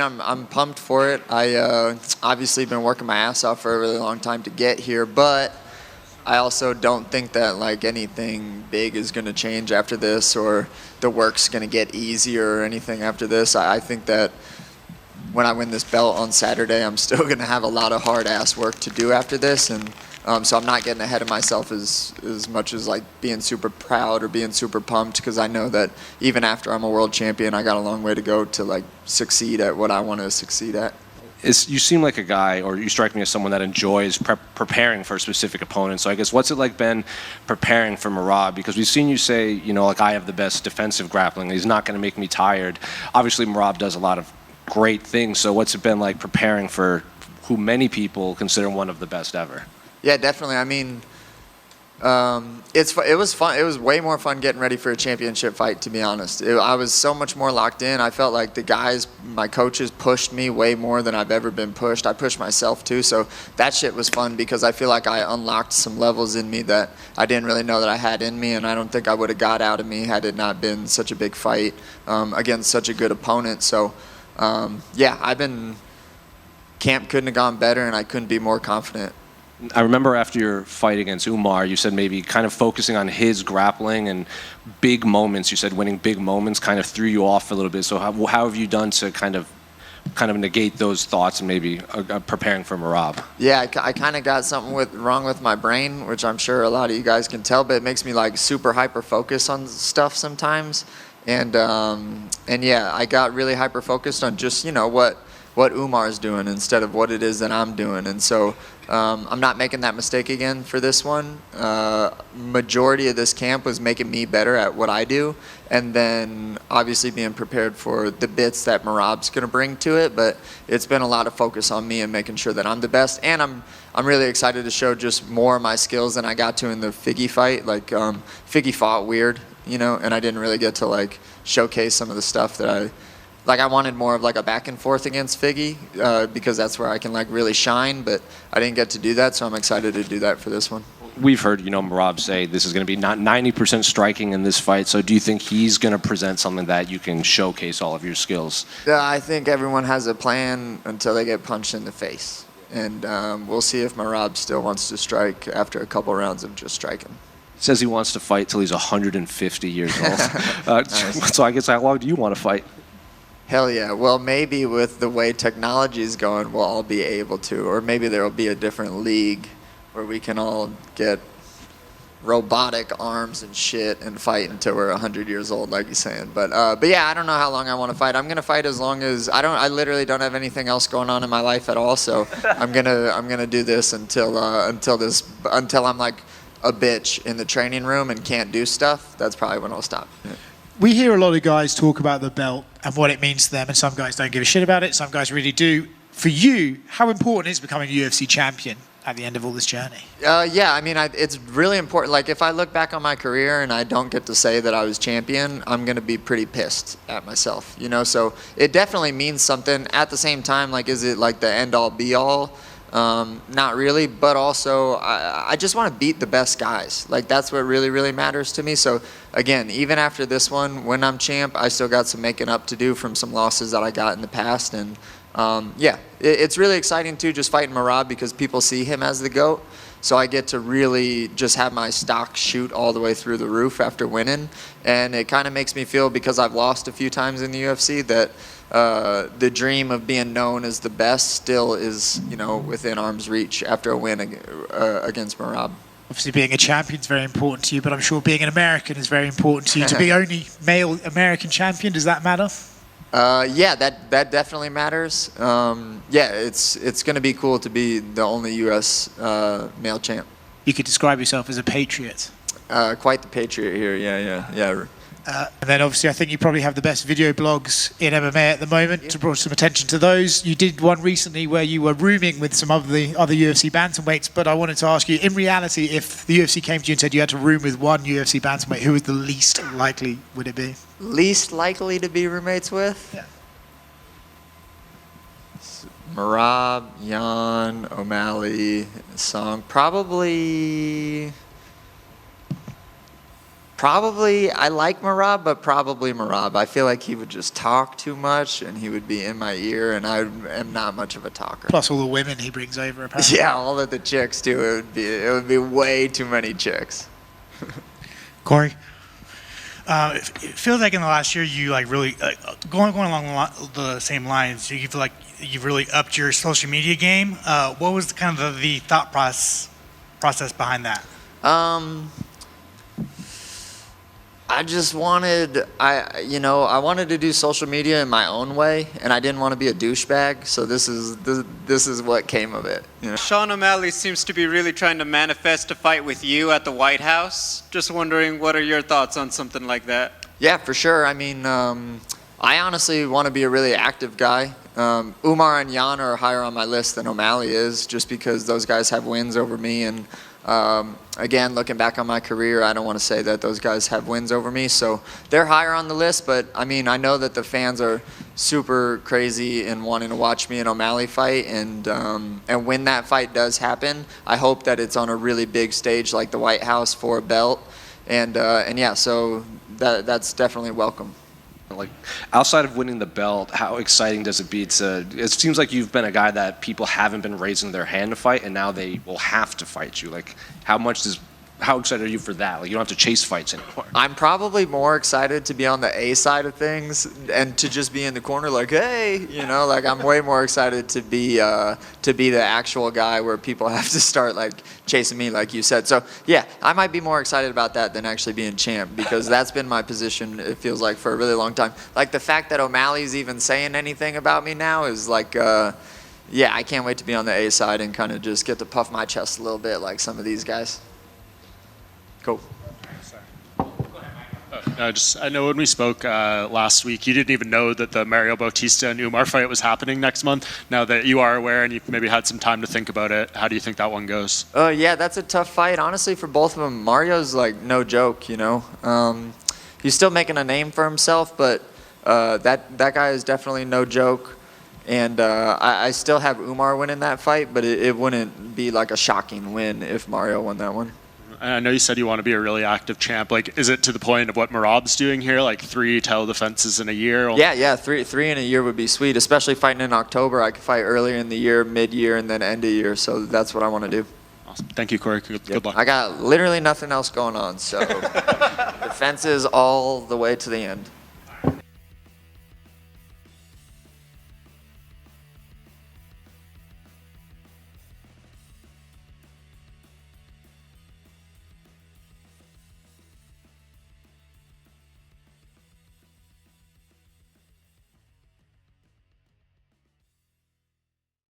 I'm pumped for it. I obviously been working my ass off for a really long time to get here, but I also don't think that like anything big is going to change after this, or the work's going to get easier or anything after this. I think that when I win this belt on Saturday, I'm still going to have a lot of hard ass work to do after this, and so I'm not getting ahead of myself as much as like being super proud or being super pumped, because I know that even after I'm a world champion, I got a long way to go to like succeed at what I want to succeed at. You seem like a guy, or you strike me as someone that enjoys preparing for a specific opponent. So I guess what's it like been preparing for Merab? Because we've seen you say, you know, like I have the best defensive grappling. He's not going to make me tired. Obviously, Merab does a lot of great things. So what's it been like preparing for who many people consider one of the best ever? Yeah, definitely. I mean, it was fun. It was way more fun getting ready for a championship fight, to be honest. I was so much more locked in. I felt like the guys, my coaches, pushed me way more than I've ever been pushed. I pushed myself too, so that shit was fun because I feel like I unlocked some levels in me that I didn't really know that I had in me, and I don't think I would have got out of me had it not been such a big fight against such a good opponent. So, yeah, camp couldn't have gone better, and I couldn't be more confident. I remember after your fight against Umar, you said maybe kind of focusing on his grappling and big moments. You said winning big moments kind of threw you off a little bit. So how have you done to kind of negate those thoughts and maybe preparing for Merab? Yeah, I kind of got something wrong with my brain, which I'm sure a lot of you guys can tell, but it makes me like super hyper focus on stuff sometimes. And yeah, I got really hyper focused on just, you know, what Umar's doing instead of what it is that I'm doing. And so I'm not making that mistake again for this one. Majority of this camp was making me better at what I do, and then obviously being prepared for the bits that Merab's going to bring to it. But it's been a lot of focus on me and making sure that I'm the best. And I'm really excited to show just more of my skills than I got to in the Figgy fight. Like Figgy fought weird, you know, and I didn't really get to like showcase some of the stuff that I wanted more of like a back and forth against Figgy because that's where I can like really shine, but I didn't get to do that, so I'm excited to do that for this one. We've heard, you know, Merab say this is going to be not 90% striking in this fight, so do you think he's going to present something that you can showcase all of your skills? Yeah, I think everyone has a plan until they get punched in the face, and we'll see if Merab still wants to strike after a couple rounds of just striking. He says he wants to fight till he's 150 years old. Nice. So I guess how long do you want to fight? Hell yeah. Well, maybe with the way technology is going, we'll all be able to. Or maybe there will be a different league where we can all get robotic arms and shit and fight until we're 100 years old, like you're saying. But yeah, I don't know how long I want to fight. I'm going to fight as long as I literally don't have anything else going on in my life at all. So I'm gonna do this until I'm like a bitch in the training room and can't do stuff. That's probably when I'll stop. Yeah. We hear a lot of guys talk about the belt and what it means to them, and some guys don't give a shit about it, some guys really do. For you, how important is becoming a UFC champion at the end of all this journey? Yeah, I mean, it's really important. Like, if I look back on my career and I don't get to say that I was champion, I'm going to be pretty pissed at myself, you know? So it definitely means something. At the same time, like, is it like the end-all, be-all? Not really, but also I just want to beat the best guys. Like, that's what really, really matters to me. So again, even after this one, when I'm champ, I still got some making up to do from some losses that I got in the past. And yeah, it's really exciting too, just fighting Merab, because people see him as the GOAT. So I get to really just have my stock shoot all the way through the roof after winning. And it kind of makes me feel, because I've lost a few times in the UFC, that the dream of being known as the best still is, you know, within arm's reach after a win against Merab. Obviously, being a champion is very important to you, but I'm sure being an American is very important to you. To be only male American champion, does that matter? Yeah, that definitely matters. Yeah, it's going to be cool to be the only U.S. Male champ. You could describe yourself as a patriot. Quite the patriot here, yeah. And then obviously I think you probably have the best video blogs in MMA at the moment, to draw some attention to those. You did one recently where you were rooming with some of the other UFC bantamweights, but I wanted to ask you, in reality, if the UFC came to you and said you had to room with one UFC bantamweight, who was the least likely would it be? Least likely to be roommates with? Yeah. Merab, Jan, O'Malley, Song, probably Probably, I like Merab, but probably Merab. I feel like he would just talk too much, and he would be in my ear, and I am not much of a talker. Plus all the women he brings over, apparently. Yeah, all of the chicks too. It would be way too many chicks. Cory, it feels like in the last year you like really going along the same lines. You feel like you've really upped your social media game. What was kind of the thought process behind that? I just wanted, I wanted to do social media in my own way, and I didn't want to be a douchebag. So this is what came of it. You know? Sean O'Malley seems to be really trying to manifest a fight with you at the White House. Just wondering, what are your thoughts on something like that? Yeah, for sure. I mean, I honestly want to be a really active guy. Umar and Jan are higher on my list than O'Malley is, just because those guys have wins over me. And again, looking back on my career, I don't want to say that those guys have wins over me. So they're higher on the list. But I mean, I know that the fans are super crazy in wanting to watch me and O'Malley fight. And when that fight does happen, I hope that it's on a really big stage like the White House for a belt. And yeah, so that's definitely welcome. Like, outside of winning the belt, how exciting does it be to, it seems like you've been a guy that people haven't been raising their hand to fight, and now they will have to fight you. Like, how excited are you for that? Like, you don't have to chase fights anymore. I'm probably more excited to be on the A side of things and to just be in the corner like, hey, you know, like I'm way more excited to be the actual guy where people have to start like chasing me, like you said. So yeah, I might be more excited about that than actually being champ, because that's been my position, it feels like, for a really long time. Like the fact that O'Malley's even saying anything about me now is like, yeah, I can't wait to be on the A side and kind of just get to puff my chest a little bit like some of these guys. Cool. I know when we spoke last week, you didn't even know that the Mario Bautista and Umar fight was happening next month. Now that you are aware and you've maybe had some time to think about it, how do you think that one goes? Yeah, that's a tough fight, honestly, for both of them. Mario's like no joke, you know. He's still making a name for himself, but that guy is definitely no joke. And I still have Umar winning that fight, but it wouldn't be like a shocking win if Mario won that one. And I know you said you want to be a really active champ. Like, is it to the point of what Merab's doing here, like 3 title defenses in a year? Yeah, three in a year would be sweet, especially fighting in October. I could fight earlier in the year, mid-year, and then end of year, so that's what I want to do. Awesome. Thank you, Cory. Good luck. I got literally nothing else going on, so defenses all the way to the end.